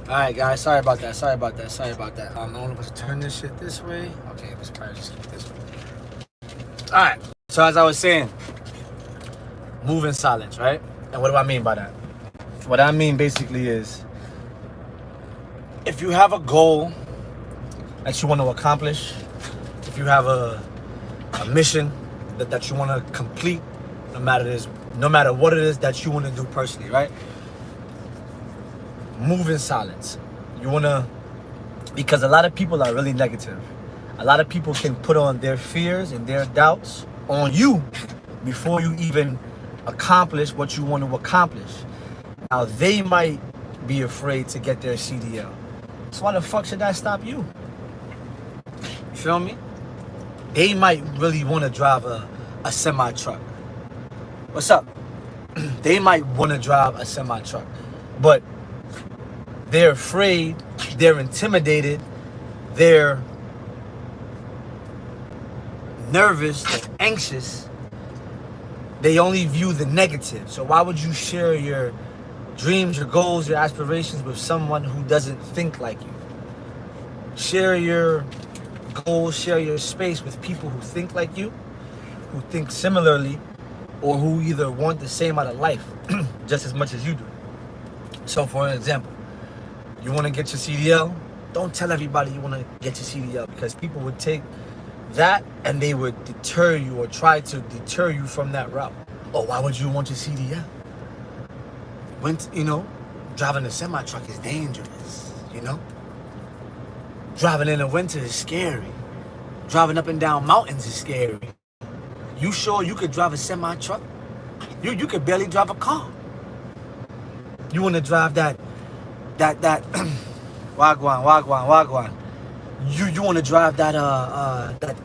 Alright, guys, sorry about that. I don't know if to turn this shit this way. Okay, this probably just keep it this way. Alright, so as I was saying, move in silence, right? And what do I mean by that? What I mean basically is if you have a goal that you want to accomplish, if you have a mission that you want to complete, no matter what it is that you want to do personally, right? Move in silence. You want to, because a lot of people are really negative. A lot of people can put on their fears and their doubts on you before you even accomplish what you want to accomplish. Now, they might be afraid to get their CDL. So why the fuck should that stop you? You feel me? They might really want to drive a semi-truck. What's up? They might want to drive a semi-truck. But they're afraid, they're intimidated, they're nervous, they're anxious. They only view the negative. So why would you share your dreams, your goals, your aspirations with someone who doesn't think like you? Share your goals, share your space with people who think like you, who think similarly, or who either want the same out of life just as much as you do. So for an example, you want to get your CDL? Don't tell everybody you want to get your CDL, because people would take that and they would deter you or try to deter you from that route. Oh, why would you want your CDL? Driving a semi-truck is dangerous, Driving in the winter is scary. Driving up and down mountains is scary. You sure you could drive a semi-truck? You could barely drive a car. You want to drive that wagwan. You want to drive that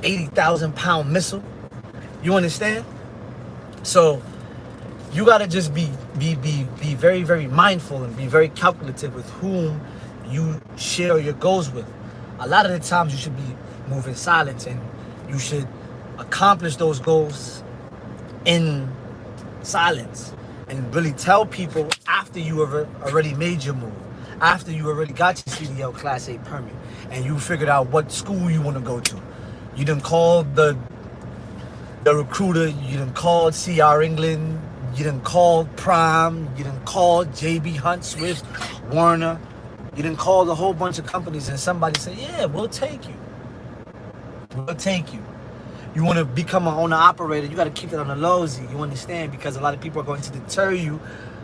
80,000 pound missile? You understand? So you gotta just be very, very mindful and be very calculative with whom you share your goals with. A lot of the times you should be moving silence, and you should accomplish those goals in silence and really tell people after you have already made your move, after you already got your CDL Class A permit and you figured out what school you want to go to. You done called the recruiter, you done called CR England, you done called Prime, you done called JB Hunt, Swift, Warner, you done called a whole bunch of companies, and somebody said, yeah, we'll take you. We'll take you. You want to become an owner-operator, you got to keep it on the low-Z, you understand? Because a lot of people are going to deter you,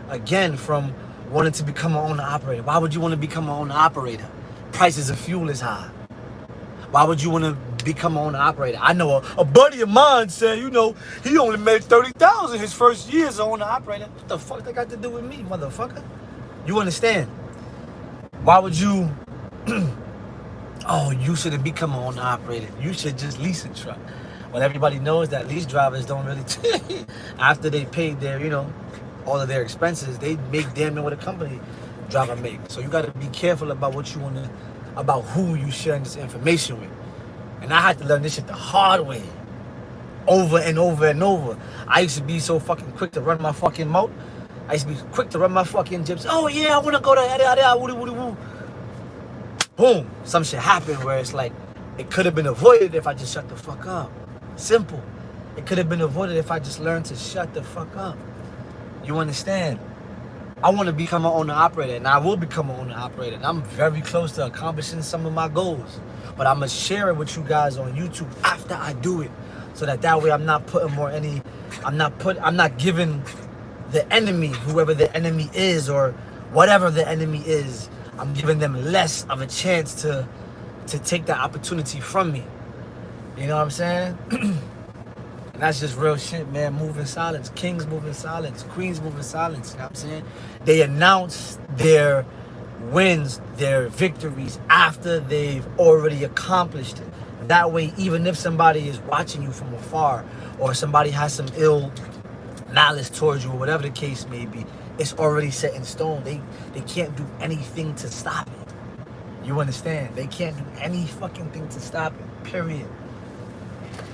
again, from wanting to become an owner-operator. Why would you want to become an owner-operator? Prices of fuel is high. Why would you want to become an owner-operator? I know a buddy of mine said, he only made $30,000 his first year as an owner-operator. What the fuck that got to do with me, motherfucker? You understand? Why would you... Oh, you shouldn't become an owner-operator. You should just lease a truck. Well, everybody knows that lease drivers don't really... After they paid their, all of their expenses, they make damn near what a company driver makes. So you got to be careful about what you want to... about who you sharing this information with. And I had to learn this shit the hard way. Over and over and over. I used to be so fucking quick to run my fucking mouth. I used to be quick to run my fucking gyms. Oh yeah, I want to go to... Boom. Some shit happened where it's like, it could have been avoided if I just shut the fuck up. Simple. It could have been avoided if I just learned to shut the fuck up. You understand? I want to become an owner-operator, and I will become an owner-operator. And I'm very close to accomplishing some of my goals. But I'm going to share it with you guys on YouTube after I do it. So that way I'm not putting I'm not giving the enemy, whoever the enemy is or whatever the enemy is, I'm giving them less of a chance to take that opportunity from me. You know what I'm saying? And that's just real shit, man. Move in silence. Kings move in silence. Queens move in silence. You know what I'm saying? They announce their wins, their victories after they've already accomplished it. That way, even if somebody is watching you from afar or somebody has some ill malice towards you or whatever the case may be, it's already set in stone. They can't do anything to stop it. You understand? They can't do any fucking thing to stop it. Period.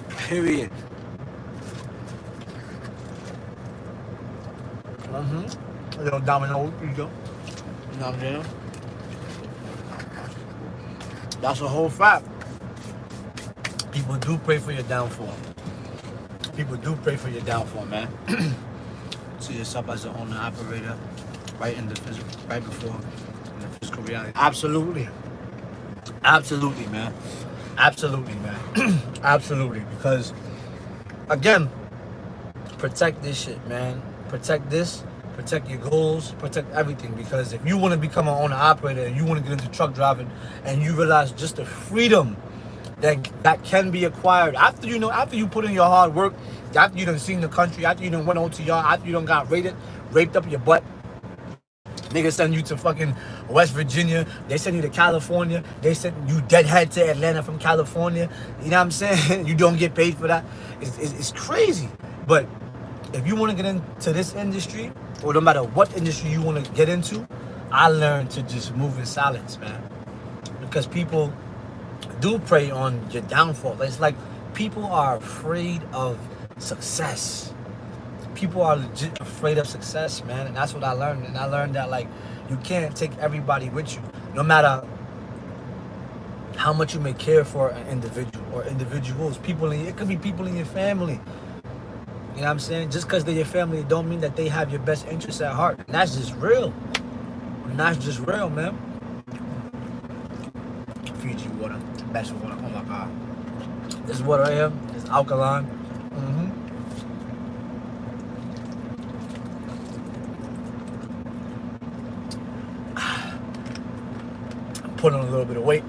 Period. Little domino, here you go. You know what I'm saying? That's a whole fact. People do pray for your downfall. People do pray for your downfall, man. See yourself as an owner operator, right in the physical, right before in the physical reality. Absolutely, absolutely, man. Absolutely, man. Absolutely, because again, protect this shit, man. Protect this. Protect your goals. Protect everything. Because if you want to become an owner operator and you want to get into truck driving, and you realize just the freedom that can be acquired after you put in your hard work, after you done seen the country, after you done went OTR, after you done got raped up your butt. Niggas send you to fucking West Virginia. They send you to California. They send you deadhead to Atlanta from California. You know what I'm saying? You don't get paid for that. It's crazy. But if you want to get into this industry, or no matter what industry you want to get into, I learned to just move in silence, man. Because people do prey on your downfall. It's like people are afraid of success. People are legit afraid of success, man. And that's what I learned. And I learned that, like, you can't take everybody with you. No matter how much you may care for an individual or individuals. It could be people in your family. You know what I'm saying? Just because they're your family, it don't mean that they have your best interests at heart. And that's just real. And that's just real, man. Fiji water. Best water. Oh my God. This water right here is alkaline. Putting on a little bit of weight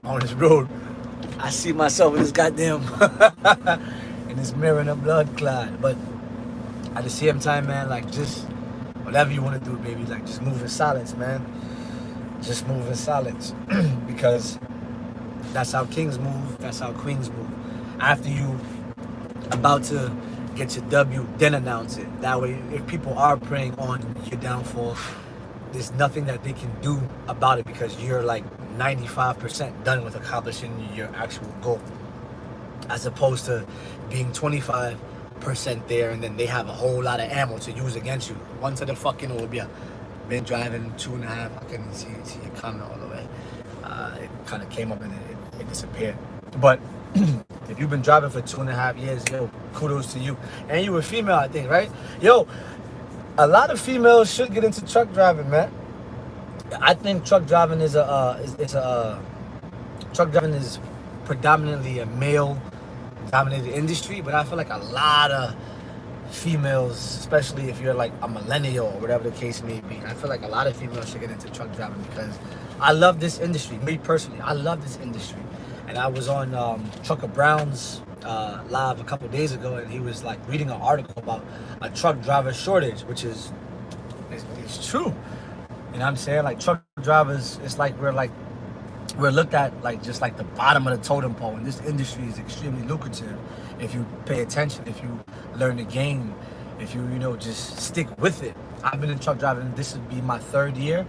on this road. I see myself in this goddamn in this mirror in a blood clot. But at the same time, man, like, just whatever you want to do, baby, like, just move in silence, man. Just move in silence. Because that's how kings move, that's how queens move. After you about to get your W, then announce it. That way, if people are preying on your downfall, there's nothing that they can do about it, because you're like 95% done with accomplishing your actual goal, as opposed to being 25% there, and then they have a whole lot of ammo to use against you. One to the fucking Obia. Been driving 2.5. I couldn't see your comment all the way. It kind of came up and it disappeared. But if you've been driving for 2.5 years, yo, kudos to you. And you were female, I think, right? Yo, a lot of females should get into truck driving, man. I think truck driving is truck driving is predominantly a male-dominated industry, but I feel like a lot of females, especially if you're like a millennial or whatever the case may be, I feel like a lot of females should get into truck driving, because I love this industry. Me personally, I love this industry. And I was on Trucker Brown's live a couple days ago, and he was like reading an article about a truck driver shortage, which is it's true. You know what I'm saying? Like, truck drivers, it's like we're looked at like just like the bottom of the totem pole, and this industry is extremely lucrative if you pay attention, if you learn the game, if you just stick with it. I've been in truck driving. This would be my 3rd year,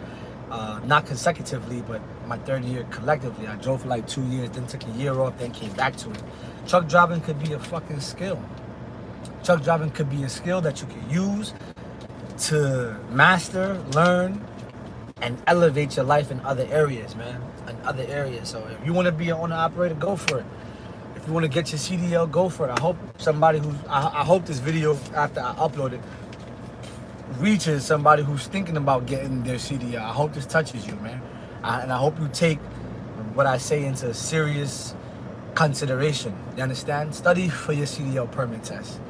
not consecutively, but my 3rd year collectively. I drove for like 2 years, then took a year off, then came back to it. Truck driving could be a fucking skill. Truck driving could be a skill that you can use to master, learn, and elevate your life in other areas, man. In other areas. So if you want to be an owner operator, go for it. If you want to get your CDL, go for it. I hope I hope this video, after I upload it, reaches somebody who's thinking about getting their CDL. I hope this touches you, man. And I hope you take what I say into serious consideration. You understand? Study for your CDL permit test.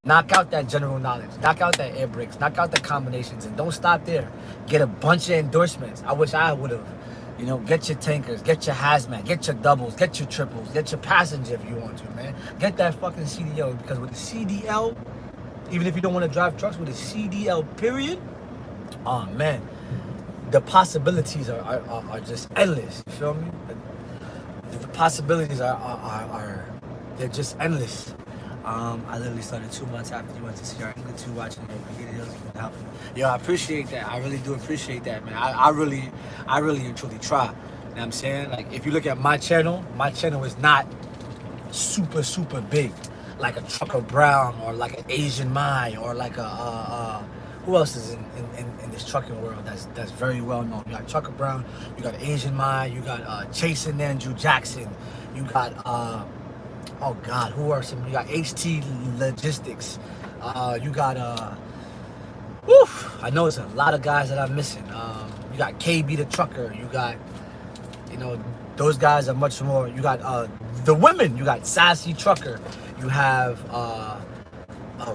Knock out that general knowledge. Knock out that air brakes. Knock out the combinations. And don't stop there. Get a bunch of endorsements. I wish I would have. Get your tankers. Get your hazmat. Get your doubles. Get your triples. Get your passenger if you want to, man. Get that fucking CDL. Because with the CDL, even if you don't want to drive trucks, with the CDL period, oh, man, the possibilities are just endless. You feel me? The possibilities are they're just endless. I literally started 2 months after you went to CR England 2 watching your videos. Yo, I appreciate that. I really do appreciate that, man. I really and truly try. You know what I'm saying? Like, if you look at my channel is not super big. Like a Trucker Brown, or like an Asian Mai, or like a who else is in this trucking world that's very well known? You got Trucker Brown, you got Asian Mai, you got Chase and Andrew Jackson, you got oh God, who are some? You got HT Logistics, you got whew, I know it's a lot of guys that I'm missing. You got KB the Trucker, you got, you know, those guys are much more. You got the women, you got Sassy Trucker, you have oh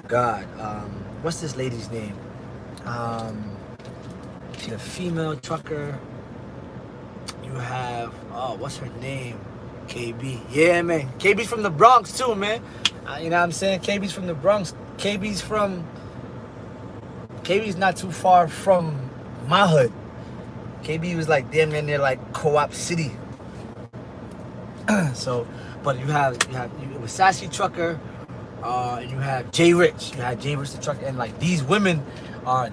God, what's this lady's name? She's a female trucker. You have, oh, what's her name? KB. Yeah, man. KB's from the Bronx too, man. You know what I'm saying? KB's from the Bronx. KB's not too far from my hood. KB was like damn near like Co-op City. So, but you was Sassy Trucker, and you have Jay Rich. You had Jay Rich the Trucker, and like these women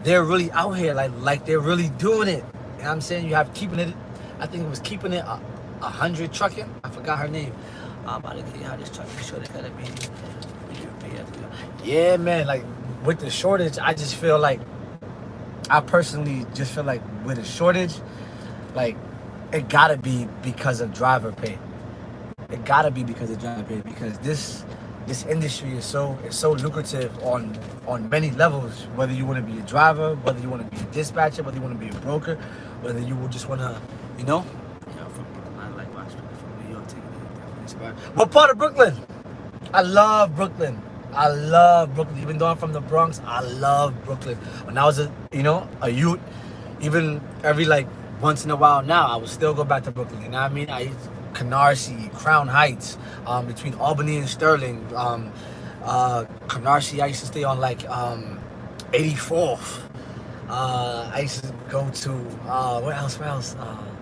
they're really out here, like they're really doing it. You know what I'm saying? You have Keeping It. I think it was Keeping It 100 Trucking. I forgot her name. I'm about to tell you how this truck is sure they gotta be. Yeah, man. Like with the shortage, I just feel like I personally just feel like with a shortage, like it gotta be because of driver pay. It gotta be because of driver pay, because this industry is so lucrative on many levels. Whether you want to be a driver, whether you want to be a dispatcher, whether you want to be a broker, whether you will just want to, you know. Yeah, from Brooklyn. I like watching people from New York taking it. Inspired. What part of Brooklyn? I love Brooklyn. I love Brooklyn. Even though I'm from the Bronx, I love Brooklyn. When I was a youth, even every like once in a while now, I would still go back to Brooklyn. You know what I mean? I used Canarsie, Crown Heights, between Albany and Sterling. Canarsie, I used to stay on like 84th. I used to go to where else?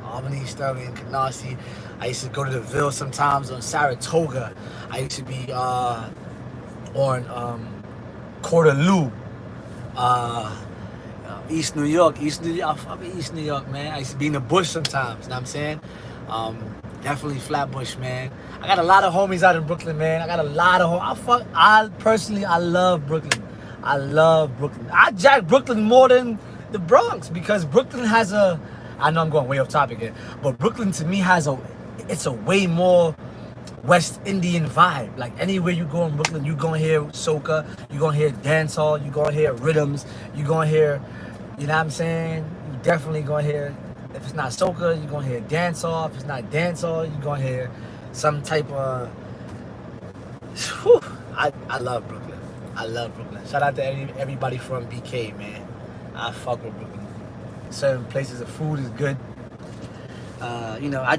Albany, Sterling, Canarsie. I used to go to the Ville sometimes on Saratoga. I used to be on Cordeloo, East New York. I fuck with East New York, man. I used to be in the bush sometimes. You know what I'm saying? Definitely Flatbush, man. I got a lot of homies out in Brooklyn, man. I got a lot of I love Brooklyn. I love Brooklyn. I jack Brooklyn more than the Bronx because Brooklyn has I know I'm going way off topic here, but Brooklyn to me it's a way more West Indian vibe. Like anywhere you go in Brooklyn, you gonna hear soca, you gonna hear dancehall, you gonna hear rhythms, you gonna hear, you know what I'm saying? You definitely gonna hear. If it's not soca, you're gonna hear dancehall. If it's not dancehall, you're gonna hear some type of. Whew, I love Brooklyn. I love Brooklyn. Shout out to everybody from BK, man. I fuck with Brooklyn. Certain places, the food is good. You know, I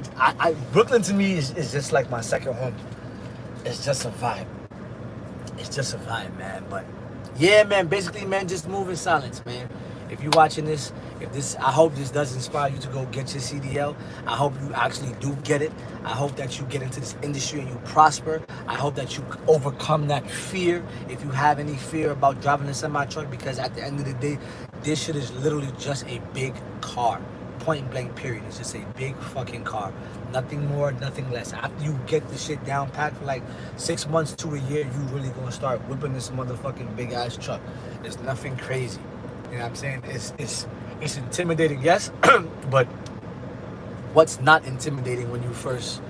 Brooklyn to me is just like my second home. It's just a vibe. It's just a vibe, man. But yeah, man. Basically, man, just move in silence, man. If you're watching this, I hope this does inspire you to go get your CDL. I hope you actually do get it. I hope that you get into this industry and you prosper. I hope that you overcome that fear, if you have any fear about driving a semi-truck, because at the end of the day, this shit is literally just a big car. Point blank period. It's just a big fucking car. Nothing more, nothing less. After you get the shit down packed for like 6 months to a year, you really gonna start whipping this motherfucking big ass truck. It's nothing crazy. You know what I'm saying? It's intimidating, yes, but what's not intimidating when you first,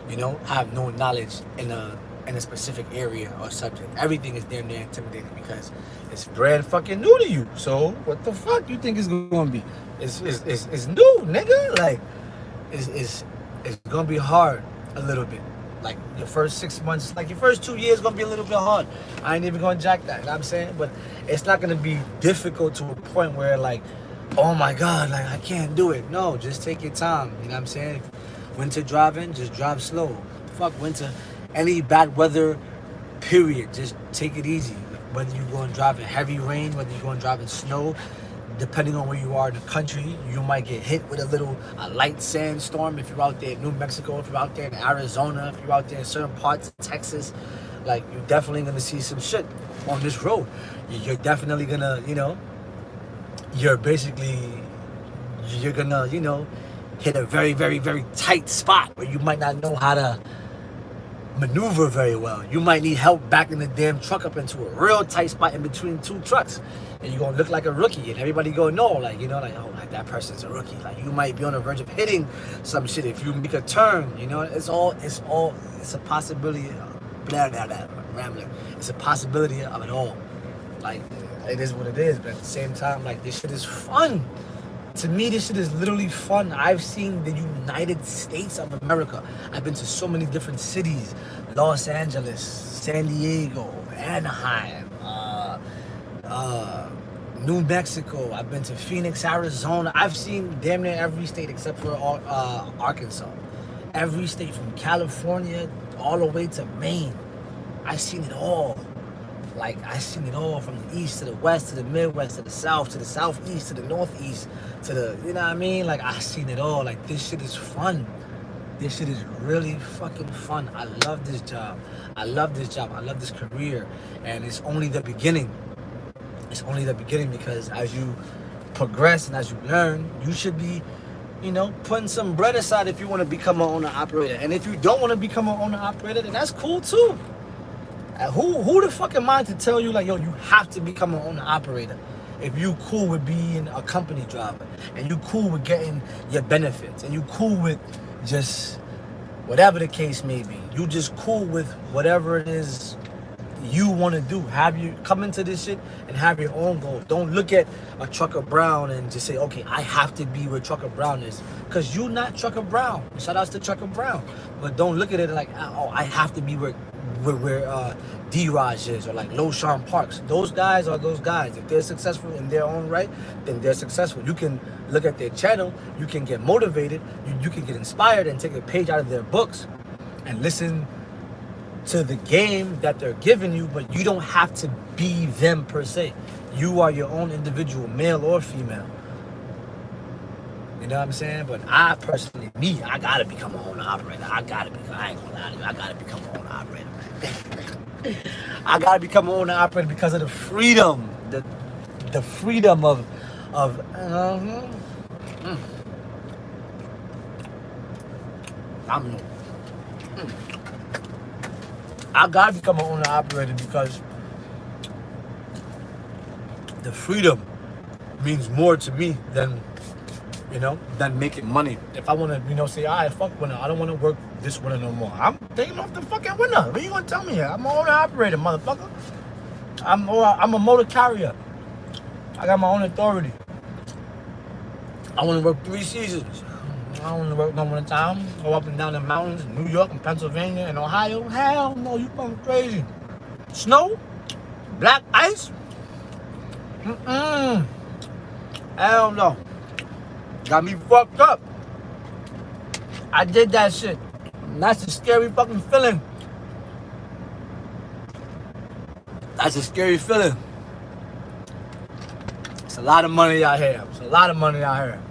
you know, have no knowledge in a specific area or subject? Everything is damn near intimidating because it's brand fucking new to you. So what the fuck you think it's gonna be? It's new, nigga. Like it's gonna be hard a little bit. Like your first 6 months, like your first 2 years gonna be a little bit hard. I ain't even gonna jack that, you know what I'm saying? But it's not gonna be difficult to a point where like, oh my God, like I can't do it. No, just take your time, you know what I'm saying? Winter driving, just drive slow. Fuck winter. Any bad weather, period, just take it easy. Whether you're going to drive in heavy rain, whether you're going to drive in snow, depending on where you are in the country, you might get hit with a light sandstorm if you're out there in New Mexico, if you're out there in Arizona, if you're out there in certain parts of Texas. Like, you're definitely going to see some shit on this road. You're definitely going to, you know, you're going to, you know, hit a very, very, very tight spot where you might not know how to maneuver very well. You might need help backing the damn truck up into a real tight spot in between two trucks. And you're gonna look like a rookie, and everybody gonna know, like, you know, like, oh, like that person's a rookie. Like, you might be on the verge of hitting some shit if you make a turn, you know. It's a possibility. Blah, blah, blah, rambling. It's a possibility of it all. Like, it is what it is, but at the same time, like, this shit is fun. To me, this shit is literally fun. I've seen the United States of America. I've been to so many different cities. Los Angeles, San Diego, Anaheim, New Mexico. I've been to Phoenix, Arizona. I've seen damn near every state except for Arkansas. Every state from California all the way to Maine. I've seen it all. Like, I've seen it all, from the east to the west, to the midwest, to the south, to the southeast, to the northeast, to the, you know what I mean? Like, I've seen it all. Like, this shit is fun. This shit is really fucking fun. I love this job. I love this job. I love this career. And it's only the beginning. It's only the beginning, because as you progress and as you learn, you should be, you know, putting some bread aside if you want to become an owner-operator. And if you don't want to become an owner-operator, then that's cool too. Who the fuck am I to tell you, like, yo, you have to become an owner-operator if you cool with being a company driver, and you cool with getting your benefits, and you cool with just whatever the case may be. You just cool with whatever it is you want to do. Have you come into this shit and have your own goals. Don't look at a Trucker Brown and just say, okay, I have to be where Trucker Brown is, because you're not Trucker Brown. Shout outs to Trucker Brown. But don't look at it like, oh, I have to be where D-Raj is, or like Loshawn Parks. Those guys are those guys. If they're successful in their own right, then they're successful. You can look at their channel, you can get motivated, you can get inspired and take a page out of their books and listen to the game that they're giving you, but you don't have to be them per se. You are your own individual, male or female. You know what I'm saying? But I personally, I gotta become a owner-operator. I ain't gonna lie to you, I gotta become a owner-operator, man. I gotta become an owner-operator because of the freedom, the freedom of I gotta become an owner-operator because the freedom means more to me than, you know, than making money. If I want to, you know, say, all right, fuck winter, I don't want to work this winter no more, I'm taking off the fucking winter. What are you gonna tell me? I'm an owner-operator, motherfucker. I'm a motor carrier. I got my own authority. I want to work 3 seasons. I don't want to work no winter time. Go up and down the mountains in New York and Pennsylvania and Ohio. Hell no, you fucking crazy. Snow? Black ice? Hell no. Got me fucked up. I did that shit. And that's a scary fucking feeling. That's a scary feeling. It's a lot of money out here. It's a lot of money out here.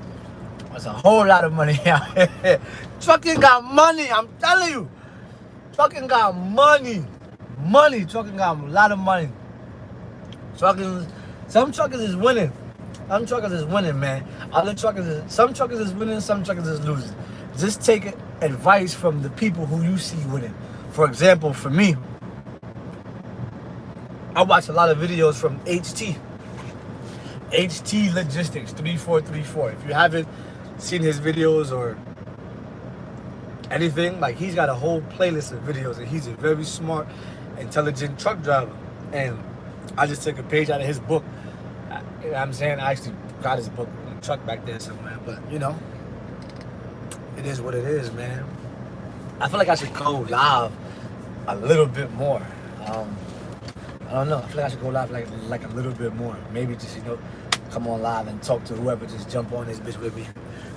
There's a whole lot of money out here. Trucking got money, I'm telling you. Trucking got money. Trucking got a lot of money. Trucking, some truckers is winning. Some truckers is winning, man. Some truckers is winning, some truckers is losing. Just take advice from the people who you see winning. For example, for me, I watch a lot of videos from HT Logistics 3434. If you haven't seen his videos or anything, like, he's got a whole playlist of videos, and he's a very smart, intelligent truck driver. And I just took a page out of his book. You know what I'm saying? I actually got his book in the truck back there somewhere, but you know, it is what it is, man. I feel like I should go live a little bit more. I don't know. I feel like I should go live like a little bit more. Maybe just, you know, come on live and talk to whoever, just jump on this bitch with me.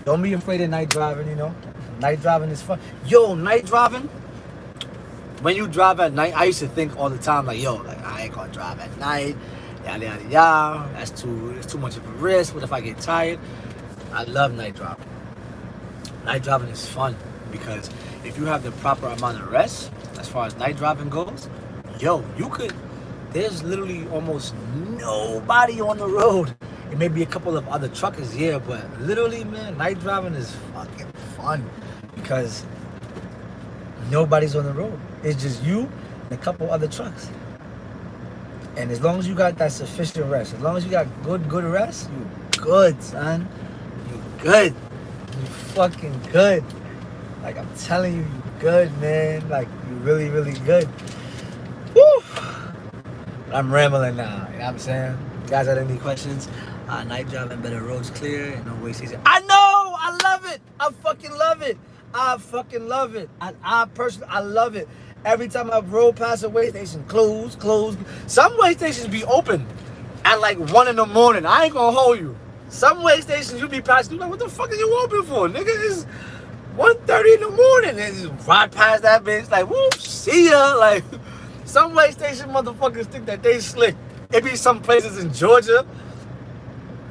Don't be afraid of night driving, you know. Night driving is fun. Yo, night driving, when you drive at night, I used to think all the time, like, yo, like, I ain't gonna drive at night, yada yada yada. That's too much of a risk. What if I get tired? I love night driving. Night driving is fun because if you have the proper amount of rest, as far as night driving goes, yo, there's literally almost nobody on the road. It may be a couple of other truckers, yeah, but literally, man, night driving is fucking fun because Nobody's on the road. It's just you and a couple other trucks. And as long as you got that sufficient rest, as long as you got good rest, you good, son. You good. You fucking good. Like, I'm telling you, you good, man. Like, you really, really good. Woo! I'm rambling now, you know what I'm saying? You guys have any questions? Night driving, better roads clear, and no waste season. I know! I love it! I fucking love it! I fucking love it. I personally, I love it. Every time I roll past a way station, closed. Some way stations be open at like 1 in the morning. I ain't gonna hold you. Some way stations you be passing, you like, what the fuck are you open for? Nigga, it's 1:30 in the morning. And just ride past that bitch, like, whoop, see ya. Like, some way station motherfuckers think that they slick. It be some places in Georgia,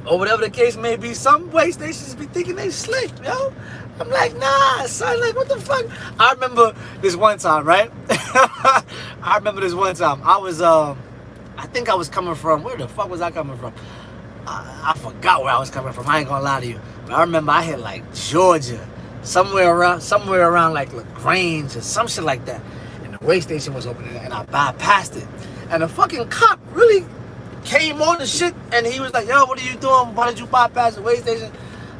or whatever the case may be, some way stations be thinking they slick, yo. I'm like, nah, son, like, what the fuck? I remember this one time, right? I remember this one time. I was, I think I was coming from, where the fuck was I coming from? I forgot where I was coming from. I ain't gonna lie to you. But I remember I hit like Georgia, somewhere around like LaGrange or some shit like that. And the way station was open and I bypassed it. And the fucking cop really came on the shit and he was like, yo, what are you doing? Why did you bypass the way station?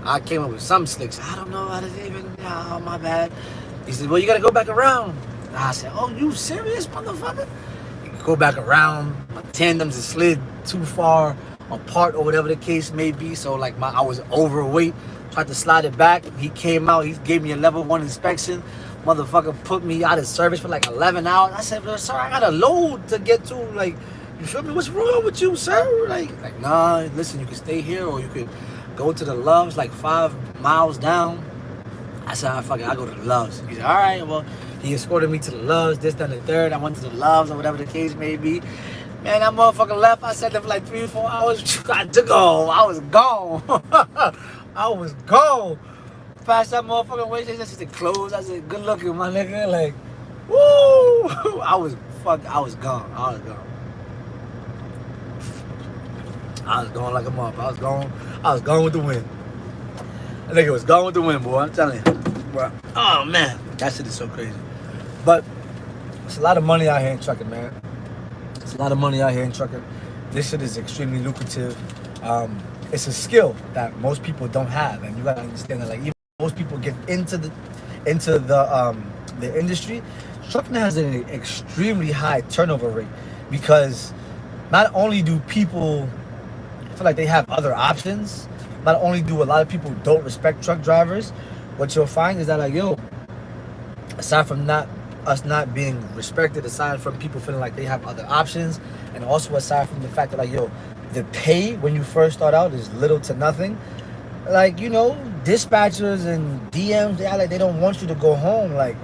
I came up with some slicks. I don't know how to even, oh, my bad. He said, well, you gotta go back around. And I said, oh, you serious, motherfucker? You go back around. My tandems had slid too far apart or whatever the case may be. So like I was overweight. Tried to slide it back. He came out. He gave me a level 1 inspection. Motherfucker put me out of service for like 11 hours. I said, well, sir, I got a load to get to. Like, you feel me? What's wrong with you, sir? Like, nah, listen, you can stay here or you could go to the Loves, like 5 miles down. I said, oh, fuck it, I'll go to the Loves. He said, all right, well, he escorted me to the Loves, this, that, and the third. I went to the Loves or whatever the case may be. Man, that motherfucker left. I sat there for like 3 or 4 hours. I took off. I was gone. I was gone. Past that motherfucking way station, I said, close. I said, good looking, my nigga. Like, woo! I was gone. I was gone. I was going like a motherfucker. I was gone with the wind. I think it was gone with the wind, boy. I'm telling you. Bro. Oh, man. That shit is so crazy. But it's a lot of money out here in trucking, man. It's a lot of money out here in trucking. This shit is extremely lucrative. It's a skill that most people don't have. And you got to understand that, like, even most people get into the industry, trucking has an extremely high turnover rate because not only do people feel like they have other options, not only do a lot of people don't respect truck drivers, what you'll find is that, like, yo, aside from us not being respected, aside from people feeling like they have other options, and also aside from the fact that, like, yo, the pay when you first start out is little to nothing. Like, you know, dispatchers and DMs, they act like they don't want you to go home. Like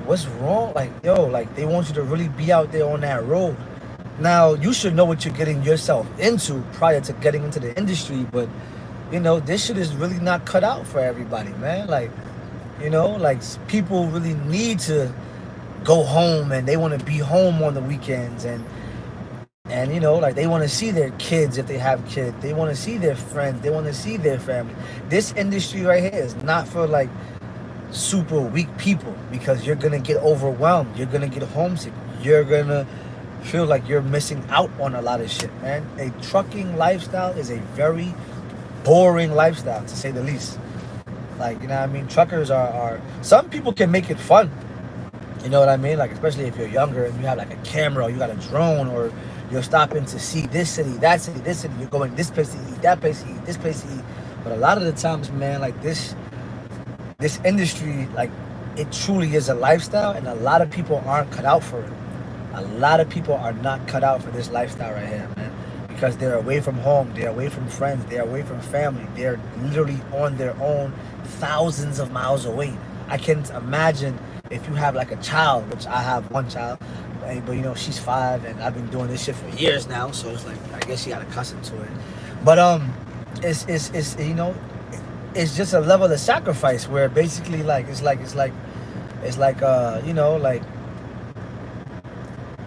what's wrong? Like, yo, like, they want you to really be out there on that road. Now, you should know what you're getting yourself into prior to getting into the industry, but, you know, this shit is really not cut out for everybody, man. Like, you know, like, people really need to go home and they want to be home on the weekends and you know, like, they want to see their kids if they have kids. They want to see their friends. They want to see their family. This industry right here is not for, like, super weak people because you're going to get overwhelmed. You're going to get homesick. You're going to feel like you're missing out on a lot of shit, man. A trucking lifestyle is a very boring lifestyle, to say the least. Like, you know what I mean? Truckers are some people can make it fun. You know what I mean? Like, especially if you're younger and you have, like, a camera or you got a drone or you're stopping to see this city, that city, this city. You're going this place to eat, that place to eat, this place to eat. But a lot of the times, man, like, this industry, like, it truly is a lifestyle, and a lot of people aren't cut out for it. A lot of people are not cut out for this lifestyle right here, man. Because they're away from home, they're away from friends, they're away from family. They're literally on their own, thousands of miles away. I can't imagine if you have, like, a child, which I have one child, but, you know, she's 5 and I've been doing this shit for years now, so it's like, I guess she got accustomed to it. But it's you know, it's just a level of sacrifice where basically, like, it's like you know, like,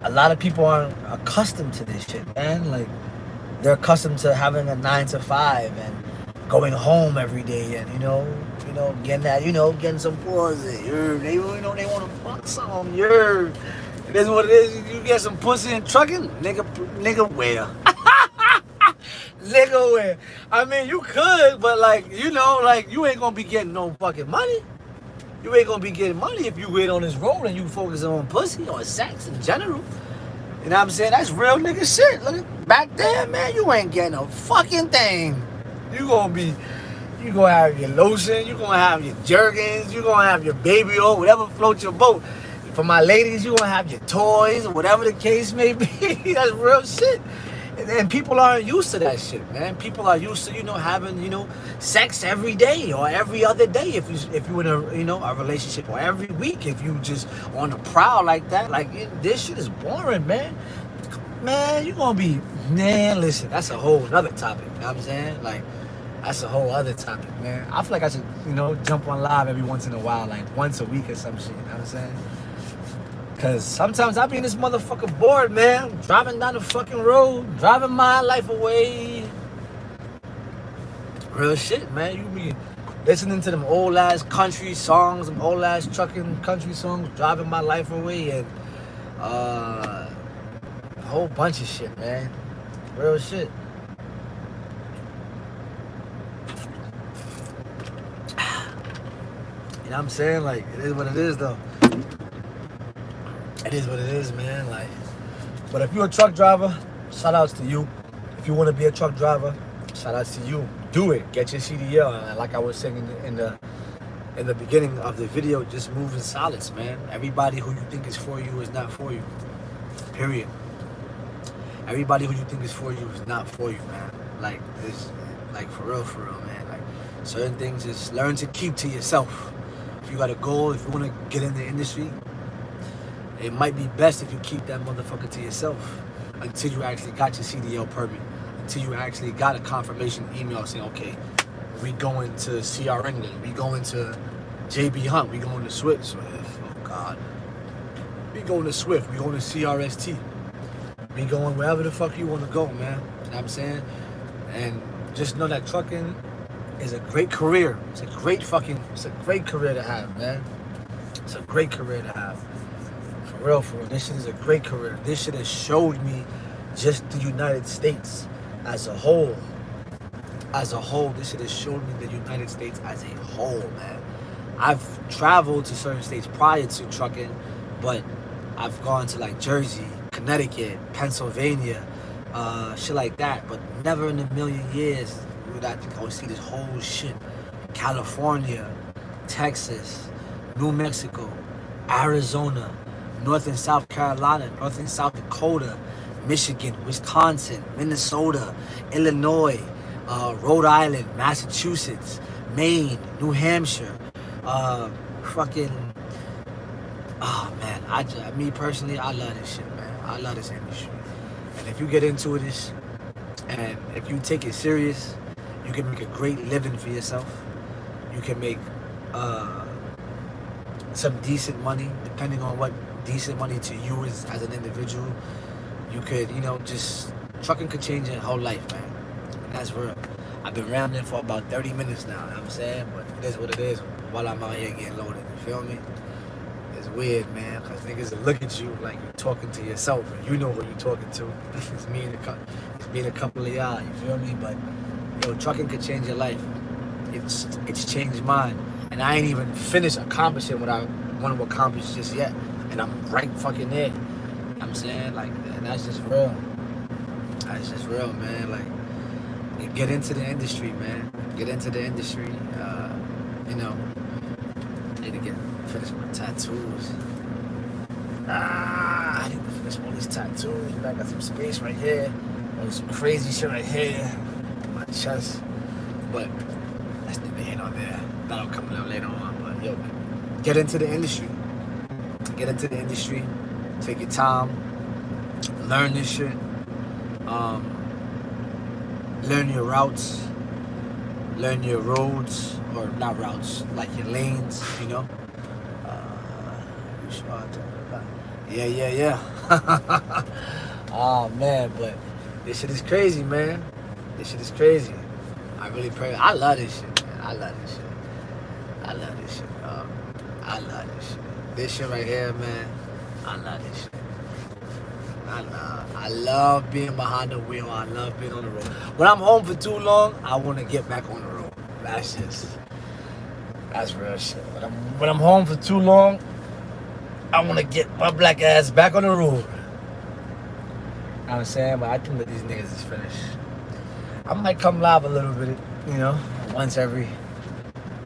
a lot of people aren't accustomed to this shit, man. Like, they're accustomed to having a 9 to 5 and going home every day and getting that, getting some pussy. They they want to fuck some. It is what it is. You get some pussy and trucking, nigga where? Nigga where? I mean, you could, but like you ain't gonna be getting no fucking money. You ain't gonna be getting money if you wait on this road and you focus on pussy or sex in general. You know what I'm saying? That's real nigga shit. Look at back there, man. You ain't getting a fucking thing. You gonna have your lotion. You gonna have your Jergens. You gonna have your baby oil, whatever floats your boat. For my ladies, you gonna have your toys or whatever the case may be. That's real shit. And people aren't used to that shit, man. People are used to, having, sex every day or every other day if you in a relationship, or every week if you just on the prowl like that. Like, this shit is boring, man. Man, you gonna be, man, listen, that's a whole other topic, you know what I'm saying? Like, that's a whole other topic, man. I feel like I should, jump on live every once in a while, like once a week or some shit, you know what I'm saying? Cause sometimes I be in this motherfucker bored, man. I'm driving down the fucking road, driving my life away. Real shit, man. You be listening to them old ass country songs, them old ass trucking country songs, driving my life away, and a whole bunch of shit, man. Real shit. You know what I'm saying? Like, it is what it is, though. It is what it is, man. Like, but if you're a truck driver, shout outs to you. If you want to be a truck driver, shout outs to you. Do it. Get your CDL. And like I was saying in the beginning of the video, just move in silence, man. Everybody who you think is for you is not for you. Period. Everybody who you think is for you is not for you, man. Like this, like for real, man. Like certain things, just learn to keep to yourself. If you got a goal, if you want to get in the industry, it might be best if you keep that motherfucker to yourself until you actually got your CDL permit, until you actually got a confirmation email saying, okay, we going to CR England, we going to JB Hunt, we going to Swift, oh God, we going to Swift, we going to CRST, we going wherever the fuck you want to go, man. You know what I'm saying? And just know that trucking is a great career. It's a great career to have, man. It's a great career to have. For real. This shit is a great career. This shit has showed me just the United States as a whole. This shit has showed me the United States as a whole, man. I've traveled to certain states prior to trucking, but I've gone to like Jersey, Connecticut, Pennsylvania, shit like that. But never in a million years would I think I would see this whole shit. California, Texas, New Mexico, Arizona, North and South Carolina, North and South Dakota, Michigan, Wisconsin, Minnesota, Illinois, Rhode Island, Massachusetts, Maine, New Hampshire, me personally, I love this shit, man. I love this industry. And if you get into this, and if you take it serious, you can make a great living for yourself. You can make some decent money, depending on what decent money to you is as an individual. You could, just trucking could change your whole life, man. And that's real. I've been rambling for about 30 minutes now, you know what I'm saying? But it is what it is while I'm out here getting loaded, you feel me? It's weird, man, because niggas will look at you like you're talking to yourself, and you know who you're talking to. It's me and a couple of y'all, you feel me? But, trucking could change your life. It's changed mine. And I ain't even finished accomplishing what I want to accomplish just yet. And I'm right fucking there. You know what I'm saying? Like, and that's just real. That's just real, man. Like, get into the industry, man. Get into the industry. I need to finish my tattoos. I need to finish all these tattoos. I got some space right here. Some crazy shit right here. My chest. But that's neither here nor there. That'll come out later on. But yo, get into the industry. Get into the industry. Take your time. Learn this shit. Learn your routes. Learn your roads, or not routes, like your lanes. Yeah. Oh man, but this shit is crazy, man. This shit is crazy. I really pray. I love this shit, man. I love this shit. I love this shit, dog. I love this shit. This shit right here, man. I love this shit. I love being behind the wheel. I love being on the road. When I'm home for too long, I want to get back on the road. That's real shit. When I'm home for too long, I want to get my black ass back on the road. You know what I'm saying? But I think that these niggas is finished. I might come live a little bit, you know, once every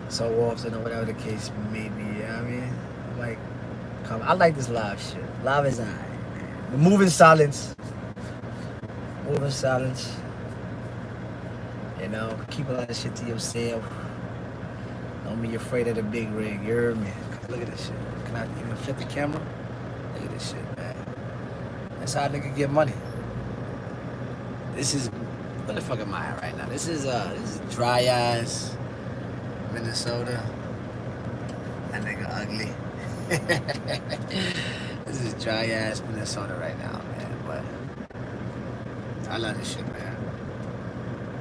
so often or whatever the case may be. You know what I mean? Like, I like this live shit. Live is alright. Move in silence. Move in silence. You know, keep a lot of shit to yourself. Don't be afraid of the big rig. You heard me? Look at this shit. Can I even flip the camera? Look at this shit, man. That's how a nigga get money. This is, where the fuck am I at right now? This is dry ass Minnesota. That nigga ugly. This is dry ass Minnesota right now, man. But I love this shit, man.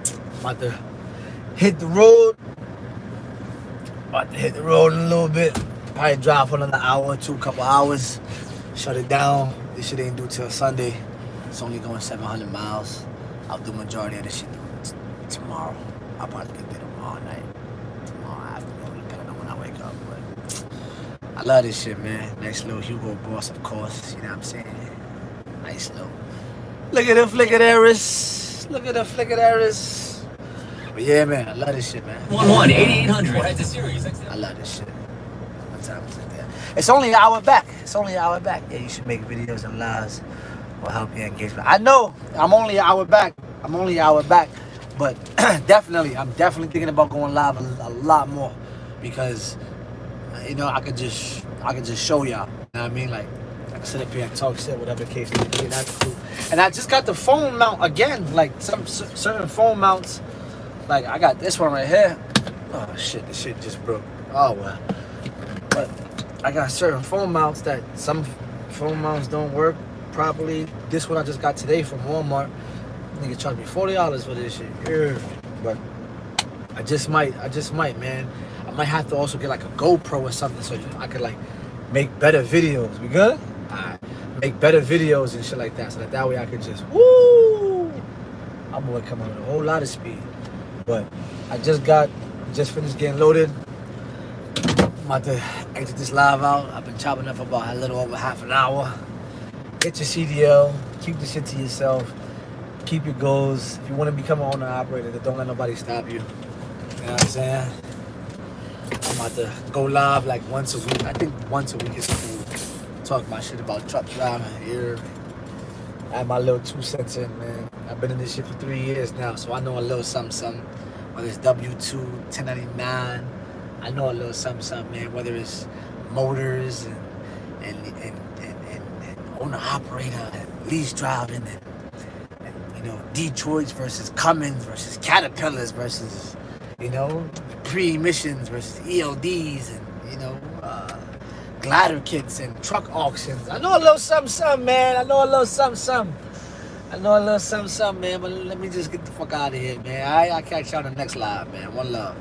I'm about to hit the road. About to hit the road in a little bit. Probably drive for another hour or two, couple hours. Shut it down. This shit ain't due till Sunday. It's only going 700 miles. I'll do majority of this shit tomorrow. I'll probably get there tomorrow night. Tomorrow afternoon, depending on when I wake up. But I love this shit, man. Nice little Hugo Boss, of course. You know what I'm saying? Nice little. Look at the flick of that wrist. Look at the flick of that wrist. But yeah, man, I love this shit, man. 1-8800. I love this shit. What time is it there? It's only an hour back. It's only an hour back. Yeah, you should make videos and lives or help your engagement. I know I'm only an hour back. But I'm definitely thinking about going live a lot more because you know I could just show y'all. You know what I mean? Like I can sit up here and talk shit, whatever the case may be. That's cool. And I just got the phone mount again. Like some certain phone mounts. Like I got this one right here. Oh shit, this shit just broke. Oh well. But I got certain phone mounts that some phone mounts don't work properly. This one I just got today from Walmart. Nigga charged me $40 for this shit. Yeah. But I just might, man. I might have to also get like a GoPro or something so I could like make better videos. We good? Alright. Make better videos and shit like that. So that way I could just woo. I'm gonna come out with a whole lot of speed. But I just finished getting loaded. I'm about to exit this live out. I've been chopping up for about a little over half an hour. Get your CDL. Keep the shit to yourself. Keep your goals. If you want to become an owner operator, then don't let nobody stop you. You know what I'm saying? I'm about to go live like once a week. I think once a week is cool. Talk my shit about truck driving here. I have my little 2 cents in, man. I've been in this shit for 3 years now, so I know a little something. Whether it's W-2, 1099, I know a little something, man. Whether it's motors and owner operator and lease driving and you know, Detroits versus Cummins versus Caterpillars versus, you know, pre-emissions versus ELDs and, you know, glider kits and truck auctions. I know a little something, man. I know a little something, man. But let me just get the fuck out of here, man. I'll catch y'all on the next live, man. One love.